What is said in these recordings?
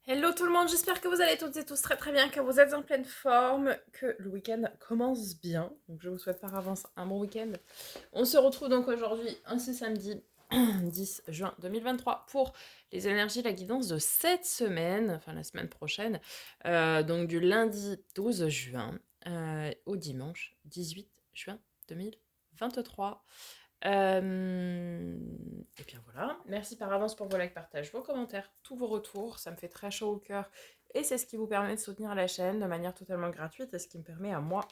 Hello tout le monde, j'espère que vous allez toutes et tous très très bien, que vous êtes en pleine forme, que le week-end commence bien. Donc je vous souhaite par avance un bon week-end. On se retrouve donc aujourd'hui, ce samedi 10 juin 2023 pour les énergies, la guidance de cette semaine, enfin la semaine prochaine, donc du lundi 12 juin au dimanche 18 juin 2023. Et bien voilà, merci par avance pour vos likes, partages, vos commentaires, tous vos retours, ça me fait très chaud au cœur et c'est ce qui vous permet de soutenir la chaîne de manière totalement gratuite et ce qui me permet à moi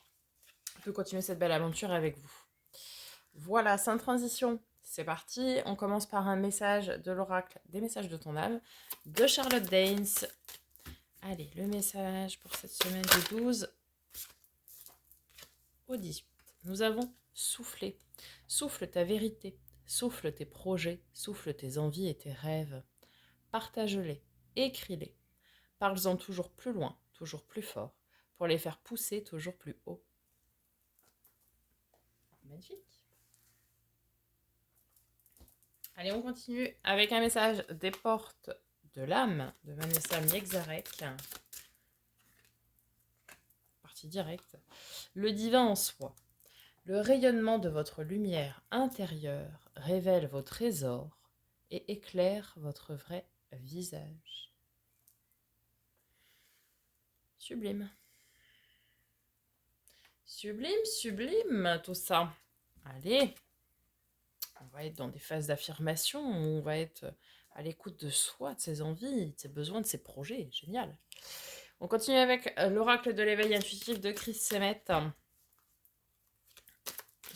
de continuer cette belle aventure avec vous. Voilà, sans transition, c'est parti, on commence par un message de l'oracle des messages de ton âme de Charlotte Danes. Allez, le message pour cette semaine du 12 au 18. Nous avons soufflé. Souffle ta vérité, souffle tes projets, souffle tes envies et tes rêves. Partage-les, écris-les. Parle-en toujours plus loin, toujours plus fort, pour les faire pousser toujours plus haut. Magnifique. Allez, on continue avec un message des portes de l'âme de Vanessa Miexarek. Partie directe. Le divin en soi. Le rayonnement de votre lumière intérieure révèle vos trésors et éclaire votre vrai visage. Sublime. Sublime, sublime, tout ça. Allez, on va être dans des phases d'affirmation, on va être à l'écoute de soi, de ses envies, de ses besoins, de ses projets. Génial. On continue avec l'oracle de l'éveil intuitif de Chris Semet.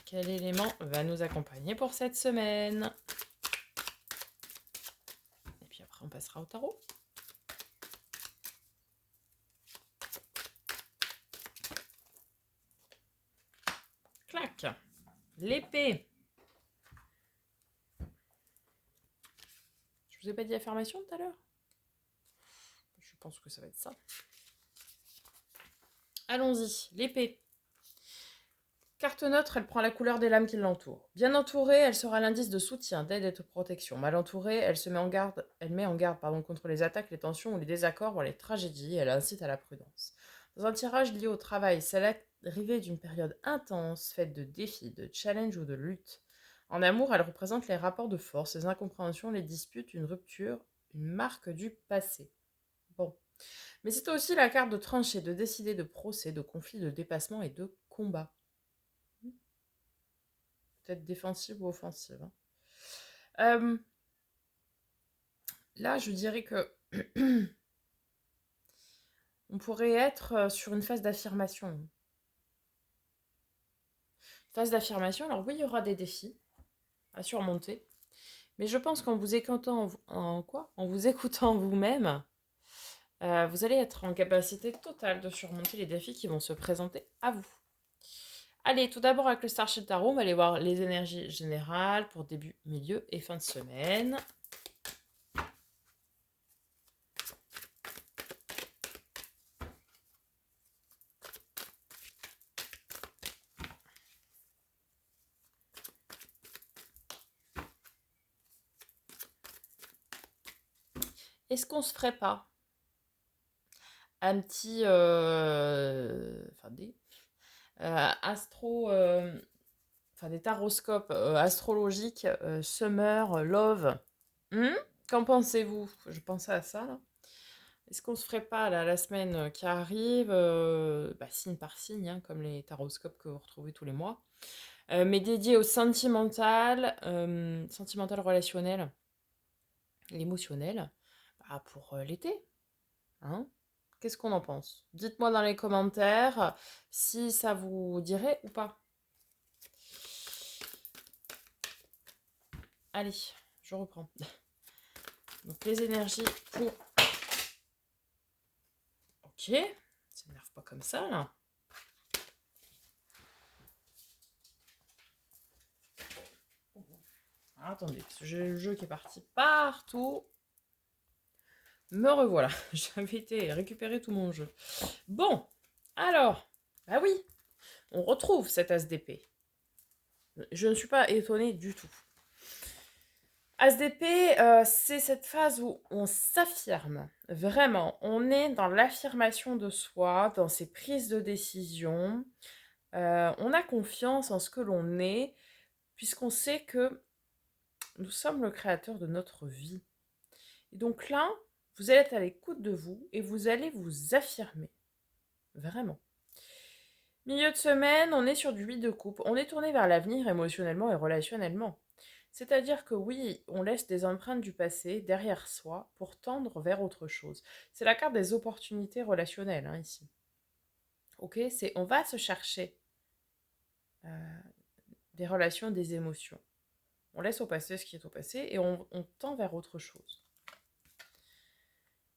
Quel élément va nous accompagner pour cette semaine? Et puis après, on passera au tarot. Clac. L'épée. Je vous ai pas dit affirmation tout à l'heure? Je pense que ça va être ça. Allons-y, l'épée. Carte neutre, elle prend la couleur des lames qui l'entourent. Bien entourée, elle sera l'indice de soutien, d'aide et de protection. Mal entourée, elle met en garde contre les attaques, les tensions ou les désaccords, voire les tragédies. Elle incite à la prudence. Dans un tirage lié au travail, c'est l'arrivée d'une période intense, faite de défis, de challenges ou de luttes. En amour, elle représente les rapports de force, les incompréhensions, les disputes, une rupture, une marque du passé. Bon. Mais c'est aussi la carte de trancher, de décider, de procès, de conflit, de dépassement et de combat. Peut-être défensive ou offensive. Là, je dirais que on pourrait être sur une phase d'affirmation. Phase d'affirmation, alors oui, il y aura des défis à surmonter, mais je pense qu'en vous écoutant en vous écoutant vous-même, vous allez être en capacité totale de surmonter les défis qui vont se présenter à vous. Allez, tout d'abord avec le Starship Tarot, on va aller voir les énergies générales pour début, milieu et fin de semaine. Est-ce qu'on se ferait pas un petit... des taroscopes astrologiques, Summer, Love. Qu'en pensez-vous? Je pensais à ça, là. Est-ce qu'on se ferait pas, là, la semaine qui arrive, signe par signe, hein, comme les taroscopes que vous retrouvez tous les mois, mais dédié au sentimental, relationnel, l'émotionnel, pour l'été, hein? Qu'est-ce qu'on en pense? Dites-moi dans les commentaires si ça vous dirait ou pas. Allez, je reprends. Donc les énergies pour... Ok, ça m'énerve pas comme ça, là. Ah, attendez, parce que j'ai le jeu qui est parti partout. Me revoilà. J'avais été récupérer tout mon jeu. Bon, alors, bah oui, on retrouve cet as d'épée. Je ne suis pas étonnée du tout. As d'épée, c'est cette phase où on s'affirme. Vraiment, on est dans l'affirmation de soi, dans ses prises de décision. On a confiance en ce que l'on est, puisqu'on sait que nous sommes le créateur de notre vie. Et donc là, vous allez être à l'écoute de vous et vous allez vous affirmer. Vraiment. Milieu de semaine, on est sur du 8 de coupe. On est tourné vers l'avenir émotionnellement et relationnellement. C'est-à-dire que oui, on laisse des empreintes du passé derrière soi pour tendre vers autre chose. C'est la carte des opportunités relationnelles, hein, ici. Ok, c'est on va se chercher euh, des relations, des émotions. On laisse au passé ce qui est au passé et on tend vers autre chose.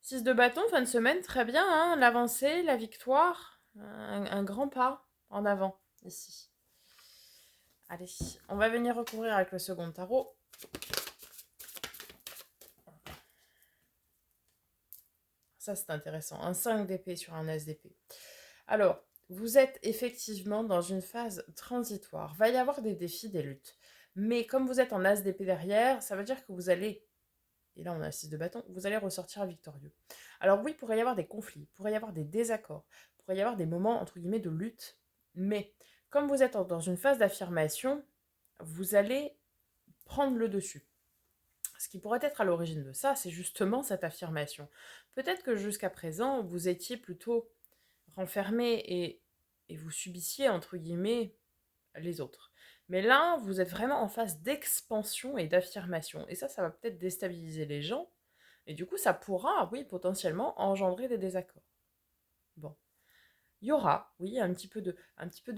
6 de bâton, fin de semaine, très bien, hein, l'avancée, la victoire, un grand pas en avant, ici. Allez, on va venir recouvrir avec le second tarot. Ça, c'est intéressant. Un 5 d'épée sur un as d'épée. Alors, vous êtes effectivement dans une phase transitoire. Va y avoir des défis, des luttes. Mais comme vous êtes en as d'épée derrière, ça veut dire que vous allez, et là on a 6 de bâton, vous allez ressortir victorieux. Alors oui, il pourrait y avoir des conflits, il pourrait y avoir des désaccords, il pourrait y avoir des moments, entre guillemets, de lutte. Mais comme vous êtes dans une phase d'affirmation, vous allez prendre le dessus. Ce qui pourrait être à l'origine de ça, c'est justement cette affirmation. Peut-être que jusqu'à présent, vous étiez plutôt renfermé et vous subissiez, entre guillemets, les autres. Mais là, vous êtes vraiment en phase d'expansion et d'affirmation. Et ça va peut-être déstabiliser les gens. Et du coup, ça pourra, oui, potentiellement engendrer des désaccords. Bon. Il y aura, oui, un petit peu de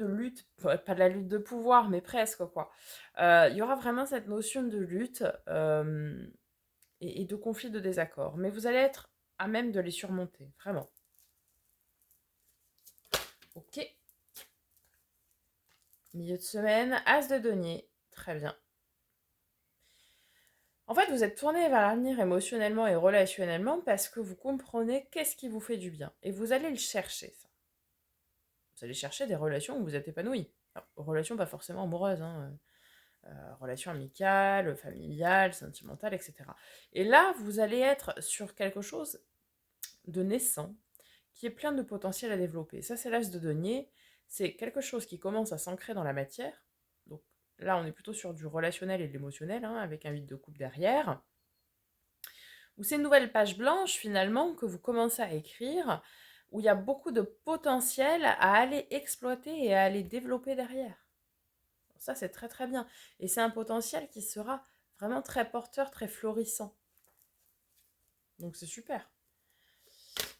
lutte, pas de la lutte de pouvoir, mais presque, quoi. Il y aura vraiment cette notion de lutte et de conflit, de désaccord. Mais vous allez être à même de les surmonter, vraiment. Ok. Milieu de semaine, as de denier. Très bien. En fait, vous êtes tourné vers l'avenir émotionnellement et relationnellement parce que vous comprenez qu'est-ce qui vous fait du bien. Et vous allez le chercher, ça. Vous allez chercher des relations où vous êtes épanoui. Alors, relations pas forcément amoureuses, hein. Relations amicales, familiales, sentimentales, etc. Et là, vous allez être sur quelque chose de naissant qui est plein de potentiel à développer. Ça, c'est l'as de denier. C'est quelque chose qui commence à s'ancrer dans la matière. Donc là, on est plutôt sur du relationnel et de l'émotionnel, hein, avec un 8 de coupe derrière. Où c'est une nouvelle page blanche, finalement, que vous commencez à écrire, où il y a beaucoup de potentiel à aller exploiter et à aller développer derrière. Ça, c'est très très bien. Et c'est un potentiel qui sera vraiment très porteur, très florissant. Donc c'est super.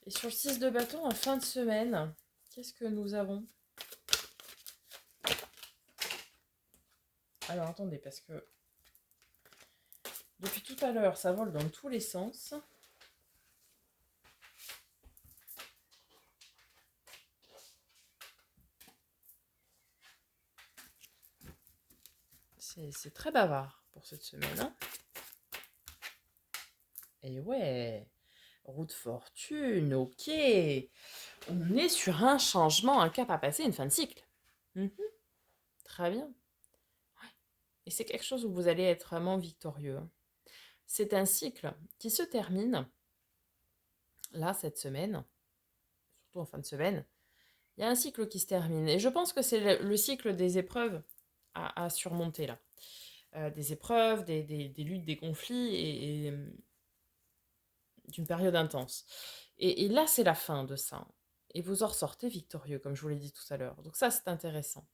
Et sur le 6 de bâton, en fin de semaine, qu'est-ce que nous avons? Alors attendez, parce que depuis tout à l'heure, ça vole dans tous les sens. C'est très bavard pour cette semaine, hein. Et ouais, roue de fortune, ok. On est sur un changement, un cap à passer, une fin de cycle. Mhm, très bien. Ouais. Et c'est quelque chose où vous allez être vraiment victorieux, hein. C'est un cycle qui se termine, là, cette semaine, surtout en fin de semaine. Il y a un cycle qui se termine. Et je pense que c'est le cycle des épreuves à surmonter, là. Des épreuves, des luttes, des conflits et d'une période intense. Et là, c'est la fin de ça. Et vous en ressortez victorieux, comme je vous l'ai dit tout à l'heure. Donc ça, c'est intéressant.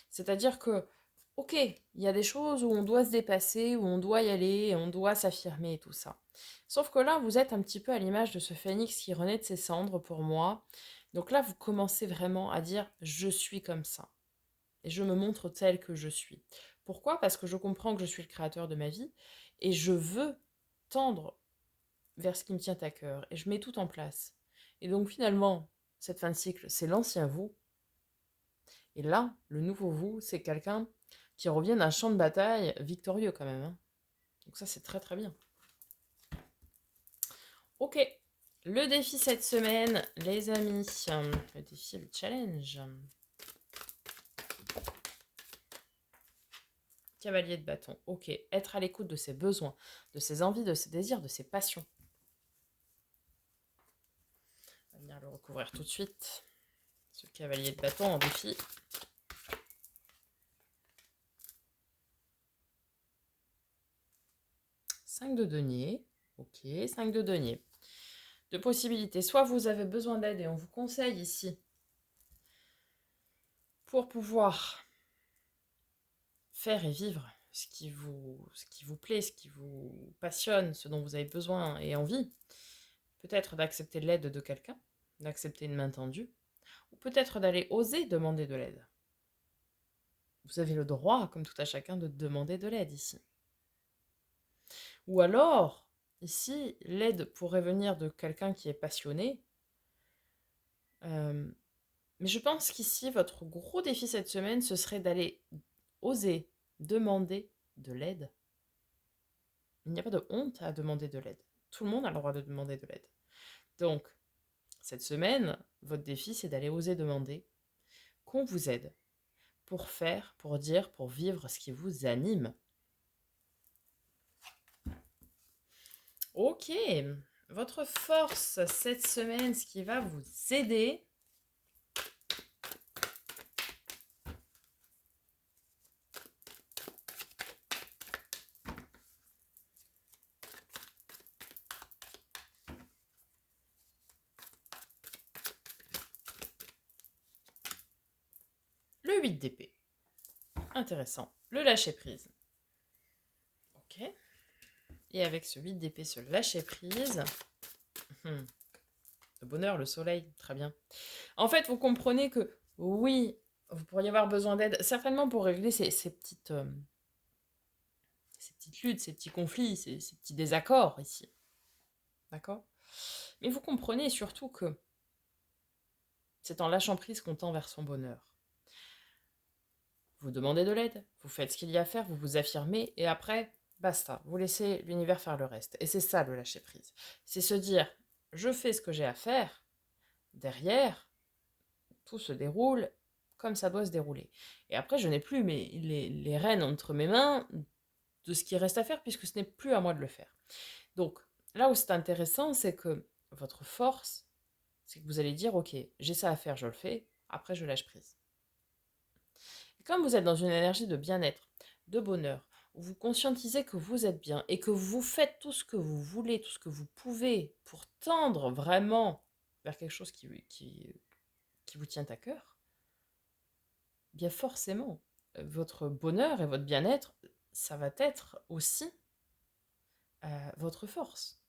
C'est-à-dire que, ok, il y a des choses où on doit se dépasser, où on doit y aller, on doit s'affirmer et tout ça. Sauf que là, vous êtes un petit peu à l'image de ce phénix qui renaît de ses cendres pour moi. Donc là, vous commencez vraiment à dire, je suis comme ça. Et je me montre tel que je suis. Pourquoi? Parce que je comprends que je suis le créateur de ma vie et je veux tendre vers ce qui me tient à cœur. Et je mets tout en place. Et donc finalement, cette fin de cycle, c'est l'ancien vous. Et là, le nouveau vous, c'est quelqu'un qui revient d'un champ de bataille victorieux quand même, hein. Donc ça, c'est très très bien. Ok, le défi cette semaine, les amis. Le défi, le challenge. Cavalier de bâton. Ok. Être à l'écoute de ses besoins, de ses envies, de ses désirs, de ses passions. On va venir le recouvrir tout de suite. Ce cavalier de bâton en défi. Cinq de denier. Ok, 5 de denier. Deux possibilités. Soit vous avez besoin d'aide et on vous conseille ici pour pouvoir faire et vivre ce qui vous plaît, ce qui vous passionne, ce dont vous avez besoin et envie. Peut-être d'accepter l'aide de quelqu'un, d'accepter une main tendue, ou peut-être d'aller oser demander de l'aide. Vous avez le droit, comme tout à chacun, de demander de l'aide ici. Ou alors, ici, l'aide pourrait venir de quelqu'un qui est passionné. Mais je pense qu'ici, votre gros défi cette semaine, ce serait d'aller oser demander de l'aide. Il n'y a pas de honte à demander de l'aide. Tout le monde a le droit de demander de l'aide. Donc, cette semaine, votre défi, c'est d'aller oser demander qu'on vous aide pour faire, pour dire, pour vivre ce qui vous anime. Ok, votre force cette semaine, ce qui va vous aider. Le 8 d'épée. Intéressant. Le lâcher prise. Ok. Et avec ce 8 d'épée, ce lâcher prise. Le bonheur, le soleil, très bien. En fait, vous comprenez que oui, vous pourriez avoir besoin d'aide, certainement pour régler ces petites luttes, ces petits conflits, ces petits désaccords ici. D'accord? Mais vous comprenez surtout que c'est en lâchant prise qu'on tend vers son bonheur. Vous demandez de l'aide, vous faites ce qu'il y a à faire, vous vous affirmez, et après, basta, vous laissez l'univers faire le reste. Et c'est ça le lâcher prise. C'est se dire, je fais ce que j'ai à faire, derrière, tout se déroule comme ça doit se dérouler. Et après, je n'ai plus les rênes entre mes mains de ce qui reste à faire, puisque ce n'est plus à moi de le faire. Donc, là où c'est intéressant, c'est que votre force, c'est que vous allez dire, ok, j'ai ça à faire, je le fais, après je lâche prise. Et comme vous êtes dans une énergie de bien-être, de bonheur, où vous conscientisez que vous êtes bien et que vous faites tout ce que vous voulez, tout ce que vous pouvez pour tendre vraiment vers quelque chose qui vous tient à cœur, bien forcément, votre bonheur et votre bien-être, ça va être aussi votre force.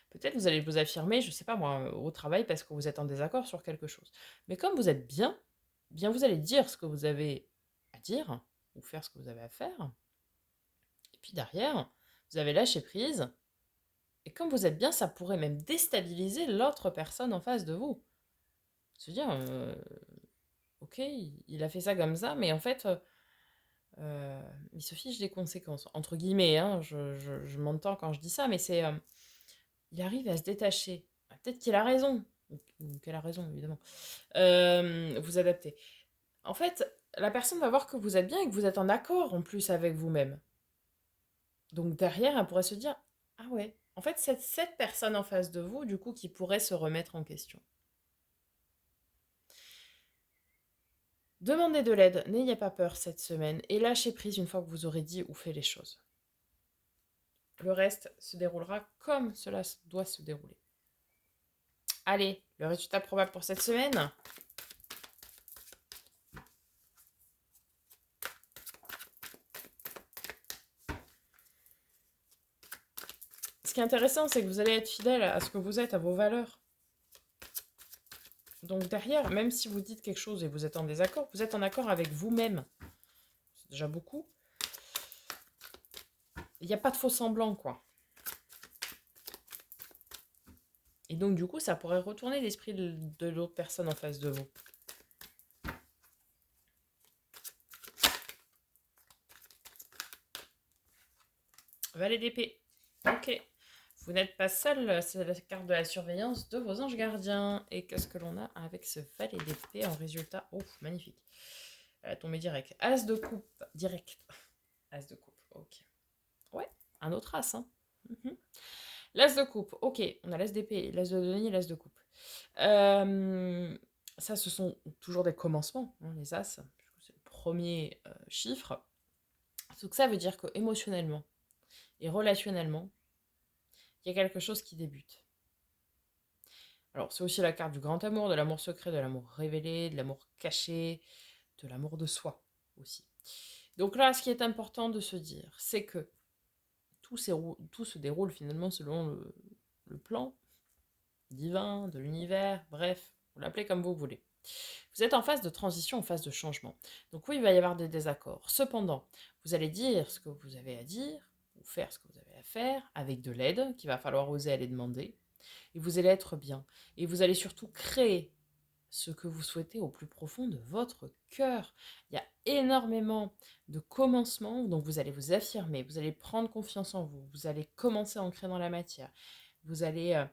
Peut-être vous allez vous affirmer, je ne sais pas moi, au travail parce que vous êtes en désaccord sur quelque chose. Mais comme vous êtes bien, bien vous allez dire ce que vous avez à dire, ou faire ce que vous avez à faire. Et puis derrière, vous avez lâché prise. Et comme vous êtes bien, ça pourrait même déstabiliser l'autre personne en face de vous. Se dire, ok, il a fait ça comme ça, mais en fait, il se fiche des conséquences. Entre guillemets, hein, je m'entends quand je dis ça, mais c'est... il arrive à se détacher. Peut-être qu'il a raison, ou qu'elle a raison, évidemment. Vous adaptez. En fait, la personne va voir que vous êtes bien et que vous êtes en accord en plus avec vous-même. Donc derrière, elle pourrait se dire, ah ouais, en fait, c'est cette personne en face de vous, du coup, qui pourrait se remettre en question. Demandez de l'aide, n'ayez pas peur cette semaine et lâchez prise une fois que vous aurez dit ou fait les choses. Le reste se déroulera comme cela doit se dérouler. Allez, le résultat probable pour cette semaine. Ce qui est intéressant, c'est que vous allez être fidèle à ce que vous êtes, à vos valeurs. Donc derrière, même si vous dites quelque chose et vous êtes en désaccord, vous êtes en accord avec vous-même. C'est déjà beaucoup. Il n'y a pas de faux semblant, quoi. Et donc, du coup, ça pourrait retourner l'esprit de l'autre personne en face de vous. Valet d'épée. Ok. Vous n'êtes pas seul, c'est la carte de la surveillance de vos anges gardiens. Et qu'est-ce que l'on a avec ce valet d'épée en résultat? Oh, magnifique. Elle a tombé direct. As de coupe, direct. As de coupe, ok. Ouais, un autre as, hein. L'as de coupe, ok. On a l'as d'épée, l'as de denier, l'as de coupe. Ça, ce sont toujours des commencements, hein, les as. C'est le premier chiffre. Donc ça veut dire que émotionnellement et relationnellement, il y a quelque chose qui débute. Alors, c'est aussi la carte du grand amour, de l'amour secret, de l'amour révélé, de l'amour caché, de l'amour de soi aussi. Donc là, ce qui est important de se dire, c'est que tout se déroule finalement selon le plan divin, de l'univers, bref, vous l'appelez comme vous voulez. Vous êtes en phase de transition, en phase de changement. Donc oui, il va y avoir des désaccords. Cependant, vous allez dire ce que vous avez à dire, ou faire ce que vous avez à faire, avec de l'aide, qu'il va falloir oser aller demander, et vous allez être bien. Et vous allez surtout créer ce que vous souhaitez au plus profond de votre cœur. Il y a énormément de commencements, donc vous allez vous affirmer, vous allez prendre confiance en vous, vous allez commencer à ancrer dans la matière, vous allez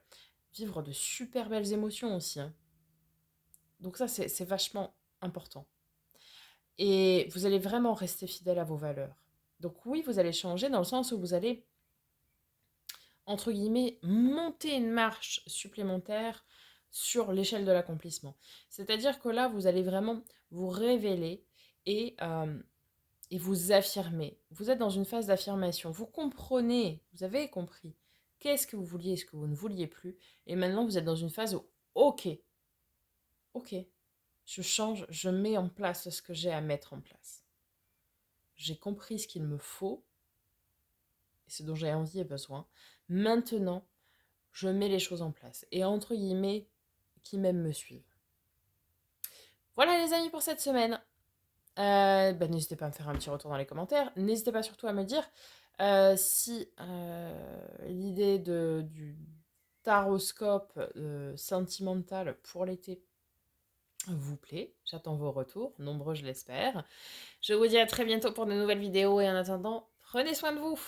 vivre de super belles émotions aussi, hein. Donc ça, c'est vachement important. Et vous allez vraiment rester fidèle à vos valeurs. Donc oui, vous allez changer dans le sens où vous allez, entre guillemets, monter une marche supplémentaire sur l'échelle de l'accomplissement. C'est-à-dire que là, vous allez vraiment vous révéler et vous affirmer. Vous êtes dans une phase d'affirmation. Vous comprenez, vous avez compris qu'est-ce que vous vouliez et ce que vous ne vouliez plus. Et maintenant, vous êtes dans une phase où, ok, je change, je mets en place ce que j'ai à mettre en place. J'ai compris ce qu'il me faut et ce dont j'ai envie et besoin. Maintenant, je mets les choses en place. Et entre guillemets, qui m'aiment me suivent. Voilà les amis pour cette semaine. N'hésitez pas à me faire un petit retour dans les commentaires. N'hésitez pas surtout à me dire si l'idée du taroscope sentimental pour l'été vous plaît. J'attends vos retours, nombreux je l'espère. Je vous dis à très bientôt pour de nouvelles vidéos et en attendant, prenez soin de vous.